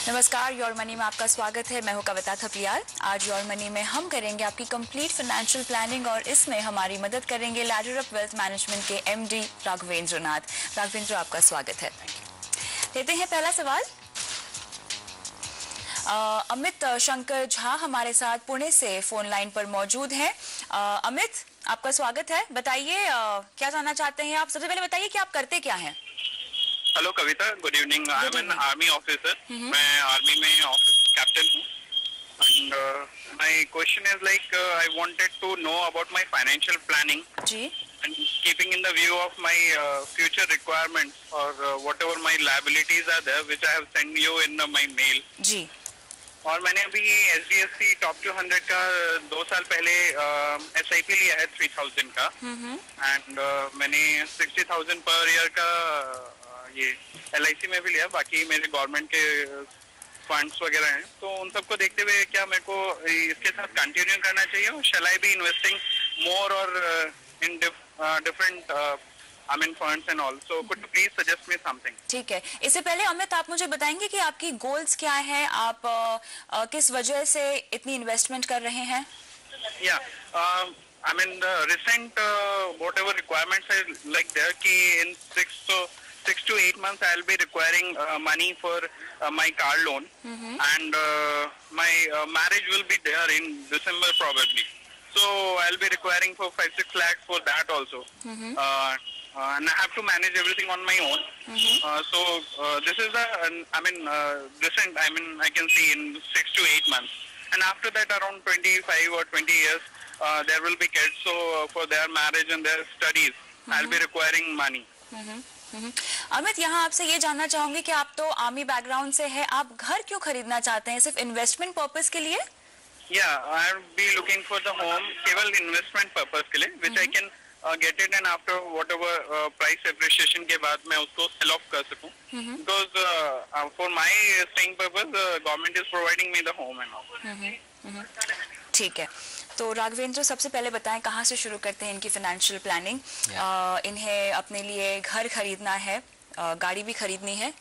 नमस्कार, your money में आपका स्वागत है। मैं हूं कविता थपलियाल। आज योर मनी में हम करेंगे आपकी कंप्लीट फाइनेंशियल प्लानिंग और इसमें हमारी मदद करेंगे लैडर अप वेल्थ मैनेजमेंट के एमडी राघवेंद्र नाथ। राघवेंद्र, आपका स्वागत है। लेते हैं पहला सवाल। अमित शंकर झा हमारे साथ पुणे से फोन लाइन पर मौजूद हैं। अमित, आपका स्वागत है। बताइए क्या जानना चाहते हैं आप। सबसे पहले बताइए कि आप करते क्या हैं। Hello Kavita, good evening. I am an army officer. मैं आर्मी में ऑफिस कैप्टन हूँ and my question is like I wanted to know about my financial planning जी। And keeping in the view of my future requirements और whatever my liabilities are there which I have send you in my mail. जी। और मैंने अभी HDFC top 200 का 2 साल पहले SIP लिया है 3000 का एंड मैंने 60,000 पर ईयर का ये एलआईसी में भी लिया। बाकी मेरे गवर्नमेंट के फंड्स वगैरह हैं, तो उन सबको देखते हुए क्या मेरे को इसके साथ कंटिन्यू करना चाहिए और शैल आई बी इन्वेस्टिंग मोर और in different I mean funds and all. So could you please suggest me something. ठीक है, इससे पहले अमित आप मुझे बताएंगे कि आपकी गोल्स क्या है, आप किस वजह से इतनी इन्वेस्टमेंट कर रहे हैं। या I mean the recent whatever requirements are like there ki in 6 to 8 months I'll be requiring money for my car loan and my marriage will be there in December probably, so I'll be requiring for 5-6 lakhs for that also. And I have to manage everything on my own. So this is recent, I can see in 6 to 8 months, and after that around 25 or 20 years there will be kids, so for their marriage and their studies I'll be requiring money. Amit, यहाँ आपसे ये जानना चाहूंगी कि आप तो army background से है, आप घर क्यों खरीदना चाहते हैं? सिर्फ इन्वेस्टमेंट पर्पस के लिए? I'll be looking for the home केवल इन्वेस्टमेंट पर्पस के लिए, which I can get it and after whatever price appreciation के बाद मैं उसको sell off कर सकूं, because for my staying purpose government is providing me the home and all. ठीक है, तो राघवेंद्र सबसे पहले बताएं कहाँ से शुरू करते हैं इनकी फाइनेंशियल प्लानिंग। इन्हें अपने लिए घर खरीदना है, गाड़ी भी खरीदनी है,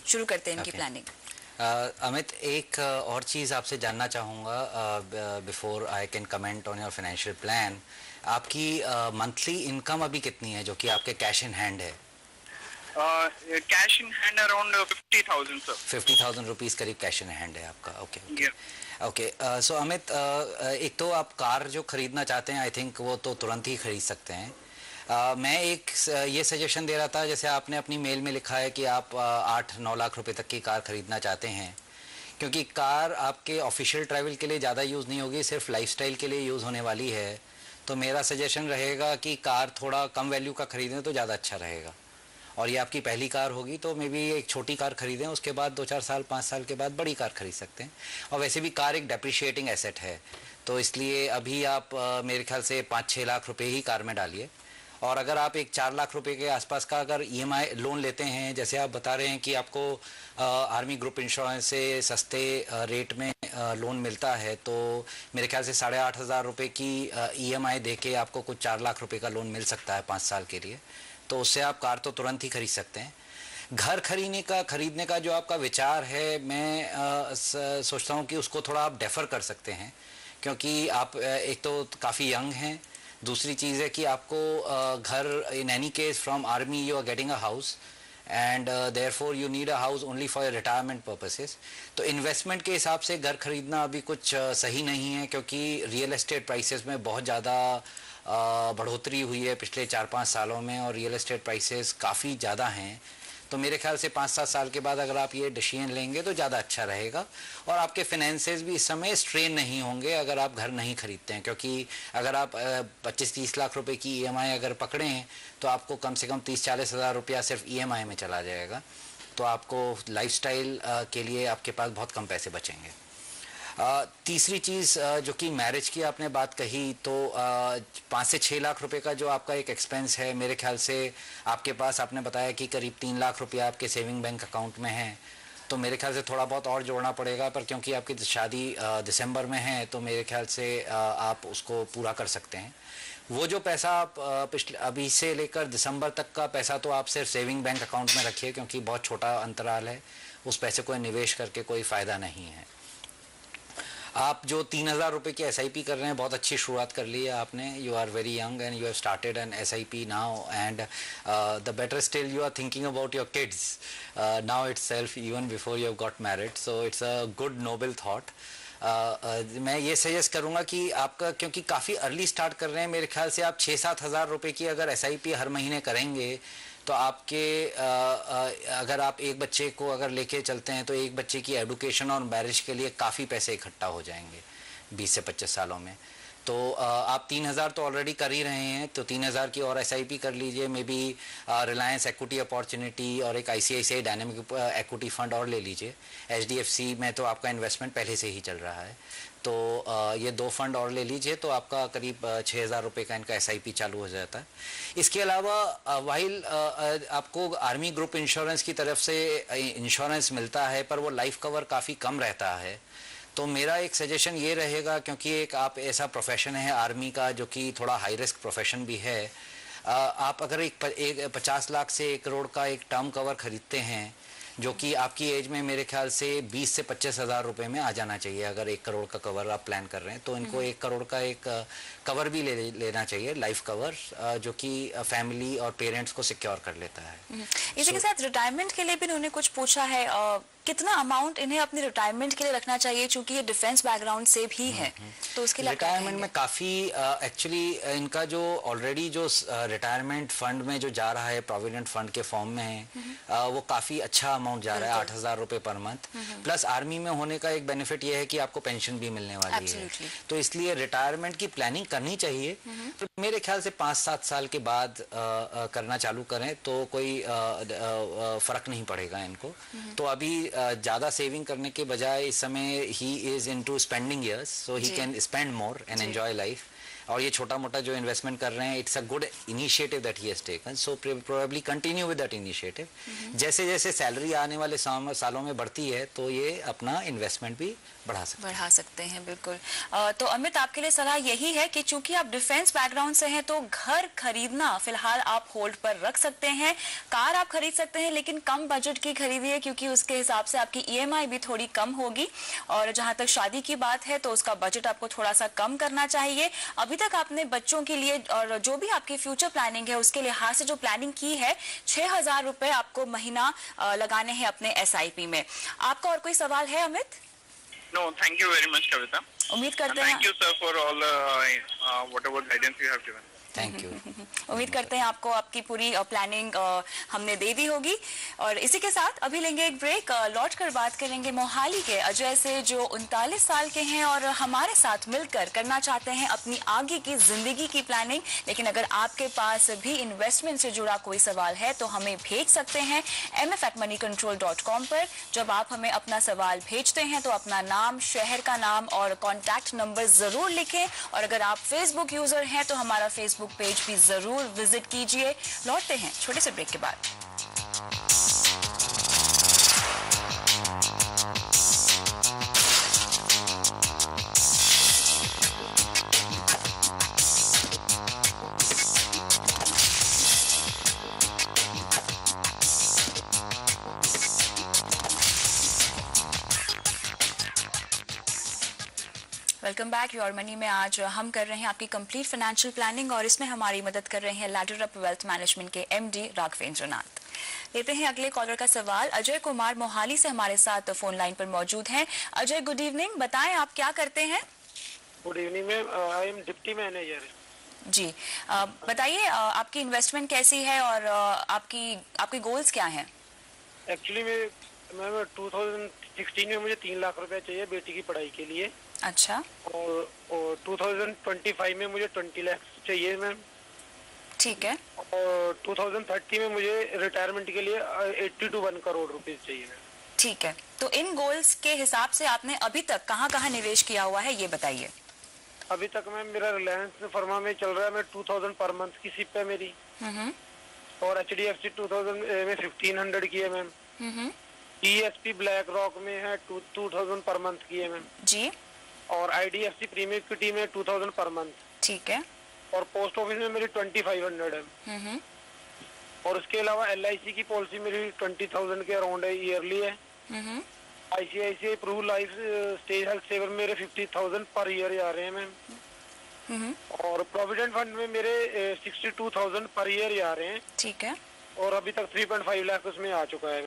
शुरू करते हैं इनकी प्लानिंग। अमित, एक और चीज़ आपसे जानना चाहूँगा before I can comment on your financial plan. आपकी मंथली इनकम अभी कितनी है जो कि आपके कैश इन हैंड है? Cash in hand around 50,000 sir. 50,000 rupees करीब कैश इन हैंड है आपका। Okay okay. सो अमित, एक तो आप कार जो खरीदना चाहते हैं आई थिंक वो तो तुरंत ही खरीद सकते हैं। मैं एक ये सजेशन दे रहा था, जैसे आपने अपनी मेल में लिखा है कि आप 8-9 लाख रुपए तक की कार खरीदना चाहते हैं, क्योंकि कार आपके ऑफिशियल ट्रैवल के लिए ज़्यादा यूज़ नहीं होगी, सिर्फ लाइफस्टाइल के लिए यूज़ होने वाली है। तो मेरा सजेशन रहेगा कि कार थोड़ा कम वैल्यू का खरीदें तो ज़्यादा अच्छा रहेगा। और ये आपकी पहली कार होगी तो मे बी एक छोटी कार खरीदें, उसके बाद 2-4 साल 5 साल के बाद बड़ी कार खरीद सकते हैं। और वैसे भी कार एक डेप्रिशिएटिंग एसेट है, तो इसलिए अभी आप मेरे ख्याल से 5-6 लाख रुपए ही कार में डालिए। और अगर आप एक 4 लाख रुपए के आसपास का अगर ईएमआई लोन लेते हैं, जैसे आप बता रहे हैं कि आपको आर्मी ग्रुप इंश्योरेंस से सस्ते रेट में लोन मिलता है, तो मेरे ख्याल से 8,500 रुपये की ईएमआई दे के आपको कुछ 4 लाख रुपए का लोन मिल सकता है 5 साल के लिए। तो उससे आप कार तो तुरंत ही खरीद सकते हैं। घर खरीदने का जो आपका विचार है, मैं सोचता हूँ कि उसको थोड़ा आप डेफर कर सकते हैं, क्योंकि आप एक तो काफ़ी यंग हैं, दूसरी चीज़ है कि आपको घर in any case from army you are getting a house and therefore you need a house only for retirement purposes. तो इन्वेस्टमेंट के हिसाब से घर खरीदना अभी कुछ सही नहीं है, क्योंकि रियल एस्टेट प्राइसेस में बहुत ज़्यादा बढ़ोतरी हुई है पिछले 4-5 सालों में और रियल एस्टेट प्राइसेस काफ़ी ज़्यादा हैं। तो मेरे ख्याल से 5-7 साल के बाद अगर आप ये डिसीजन लेंगे तो ज़्यादा अच्छा रहेगा और आपके फाइनेंसेस भी इस समय स्ट्रेन नहीं होंगे अगर आप घर नहीं खरीदते हैं, क्योंकि अगर आप 25-30 लाख रुपए की ईएमआई अगर पकड़े हैं तो आपको कम से कम 30-40 हज़ार रुपया सिर्फ ईएमआई में चला जाएगा। तो आपको लाइफस्टाइल के लिए आपके पास बहुत कम पैसे बचेंगे। तीसरी चीज़ जो कि मैरिज की आपने बात कही, तो 5 से 6 लाख रुपए का जो आपका एक एक्सपेंस है, मेरे ख्याल से आपके पास आपने बताया कि करीब 3 लाख रुपया आपके सेविंग बैंक अकाउंट में है, तो मेरे ख्याल से थोड़ा बहुत और जोड़ना पड़ेगा, पर क्योंकि आपकी शादी दिसंबर में है तो मेरे ख्याल से आप उसको पूरा कर सकते हैं। वो जो पैसा आप पिछले अभी से लेकर दिसंबर तक का पैसा तो आप सिर्फ सेविंग बैंक अकाउंट में रखिए, क्योंकि बहुत छोटा अंतराल है। उस पैसे को निवेश करके कोई फ़ायदा नहीं है। आप जो 3,000 रुपये की SIP कर रहे हैं, बहुत अच्छी शुरुआत कर ली है आपने। You are very young and you have started an SIP now, and the better still you are thinking about your kids now itself, even before you have got married, so it's a good noble thought. मैं ये suggest करूँगा कि आपका, क्योंकि काफ़ी early start कर रहे हैं, मेरे ख्याल से आप 6-7 हज़ार रुपये की अगर SIP हर महीने करेंगे तो आपके अगर आप एक बच्चे को अगर लेके चलते हैं तो एक बच्चे की एडुकेशन और मैरिज के लिए काफ़ी पैसे इकट्ठा हो जाएंगे 20 से 25 सालों में। तो आप 3,000 तो ऑलरेडी कर ही रहे हैं, तो 3,000 की और SIP कर लीजिए। May be Reliance equity opportunity और एक ICICI डायनेमिक इक्विटी फंड और ले लीजिए। HDFC में तो आपका इन्वेस्टमेंट पहले से ही चल रहा है, तो ये 2 फंड और ले लीजिए तो आपका करीब 6,000 रुपये का इनका SIP चालू हो जाता है। इसके अलावा वाइल आपको आर्मी ग्रुप इंश्योरेंस की तरफ से इंश्योरेंस मिलता है, पर वो लाइफ कवर काफ़ी कम रहता है। तो मेरा एक सजेशन ये रहेगा, क्योंकि एक आप ऐसा प्रोफेशन है आर्मी का जो कि थोड़ा हाई रिस्क प्रोफेशन भी है, आप अगर एक 50 लाख से 1 करोड़ का एक टर्म कवर खरीदते हैं, जो कि आपकी एज में मेरे ख्याल से 20 से 25 हज़ार रुपये में आ जाना चाहिए। अगर 1 करोड़ का कवर आप प्लान कर रहे हैं तो इनको 1 करोड़ का एक कवर भी लेना चाहिए, लाइफ कवर, जो कि फैमिली और पेरेंट्स को सिक्योर कर लेता है। इसी के साथ रिटायरमेंट के लिए भी उन्होंने कुछ पूछा है, कितना अमाउंट इन्हें अपने रिटायरमेंट के लिए रखना चाहिए, चूंकि ये डिफेंस बैकग्राउंड से भी है, तो उसके लिए रिटायरमेंट में काफ़ी एक्चुअली इनका जो ऑलरेडी जो रिटायरमेंट फंड में जो जा रहा है प्रोविडेंट फंड के फॉर्म में है, वो काफ़ी अच्छा अमाउंट जा रहा है, 8,000 रुपये पर मंथ। प्लस आर्मी में होने का एक बेनिफिट ये है कि आपको पेंशन भी मिलने वाली है, तो इसलिए रिटायरमेंट की प्लानिंग करनी चाहिए। तो मेरे ख्याल से 5-7 साल के बाद करना चालू करें तो कोई फर्क नहीं पड़ेगा इनको। तो अभी ज़्यादा सेविंग करने के बजाय इस समय he is into spending years, so he can spend more and enjoy life. और ये छोटा मोटा जो इन्वेस्टमेंट कर रहे हैं, it's a good initiative that he has taken, so probably continue with that initiative. जैसे जैसे सैलरी आने वाले सालों में बढ़ती है तो ये अपना इन्वेस्टमेंट भी बढ़ा सकते हैं। बिल्कुल। तो अमित, आपके लिए सलाह यही है कि चूंकि आप डिफेंस बैकग्राउंड से हैं तो घर खरीदना फिलहाल आप होल्ड पर रख सकते हैं। कार आप खरीद सकते हैं, लेकिन कम बजट की खरीदिए, क्योंकि उसके हिसाब से आपकी EMI भी थोड़ी कम होगी। और जहां तक शादी की बात है तो उसका बजट आपको थोड़ा सा कम करना चाहिए। अभी तक आपने बच्चों के लिए और जो भी आपकी फ्यूचर प्लानिंग है उसके लिहाज से जो प्लानिंग की है, 6,000 रुपए आपको महीना लगाने हैं अपने SIP में। आपका और कोई सवाल है Amit? No, thank you very much, Kavita. उम्मीद करते हैं, Thank you, sir, for all whatever guidance you have given. Thank you. उम्मीद करते हैं आपको आपकी पूरी प्लानिंग हमने दे दी होगी। और इसी के साथ अभी लेंगे एक ब्रेक, लौट कर बात करेंगे मोहाली के अजय से, जो 39 साल के हैं और हमारे साथ मिलकर करना चाहते हैं अपनी आगे की जिंदगी की प्लानिंग। लेकिन अगर आपके पास भी इन्वेस्टमेंट से जुड़ा कोई सवाल है तो हमें भेज सकते हैं mf@moneycontrol.com पर। जब आप हमें अपना सवाल भेजते हैं तो अपना नाम, शहर का नाम और कॉन्टैक्ट नंबर जरूर लिखें। और अगर आप फेसबुक यूजर हैं तो हमारा फेसबुक पेज भी जरूर विजिट कीजिए। लौटते हैं छोटे से ब्रेक के बाद। वेलकम बैक योर मनी में आज हम कर रहे हैं आपकी कंप्लीट फाइनेंशियल प्लानिंग, और इसमें हमारी मदद कर रहे हैं लैडर अप वेल्थ मैनेजमेंट के MD राघवेंद्र नाथ। लेते हैं अगले कॉलर का सवाल। अजय कुमार मोहाली से हमारे साथ फोन लाइन पर मौजूद हैं। अजय, गुड इवनिंग, बताएं आप क्या करते हैं? Good evening ma'am, I am deputy manager. जी, बताइए आपकी इन्वेस्टमेंट कैसी है और आपके गोल्स क्या हैं? एक्चुअली मैं 2016 में मुझे 3 लाख रुपए चाहिए बेटी की पढ़ाई के लिए। अच्छा। और 2025 में मुझे 20 लाख चाहिए मैम। ठीक है। और 2030 में मुझे रिटायरमेंट के लिए 80 to 1 करोड़ रुपए चाहिए मैम। ठीक है, तो इन गोल्स के हिसाब से आपने अभी तक कहाँ निवेश किया हुआ है, ये बताइए। अभी तक मैम मेरा रिलायंस फर्मा में चल रहा है, मैं 2000 पर मंथ की सिप है मेरी। और HDFC 2000 में 1500 की है मैम। ESP ब्लैक रॉक में है 2000 पर मंथ की है मैम जी। और IDFC प्रीमियम इक्विटी में 2000 पर मंथ। ठीक है। और पोस्ट ऑफिस में मेरी 2500 है। और उसके अलावा LIC की पॉलिसी मेरी 20,000 के अराउंड है, ईयरली है। ICICI Pru life stage health saver मेरे 50,000 पर ईयर आ रहे हैं मैम। और प्रोविडेंट फंड में मेरे 62,000 पर ईयर आ रहे हैं। ठीक है। और अभी तक 3.5 लाख उसमें आ चुका है।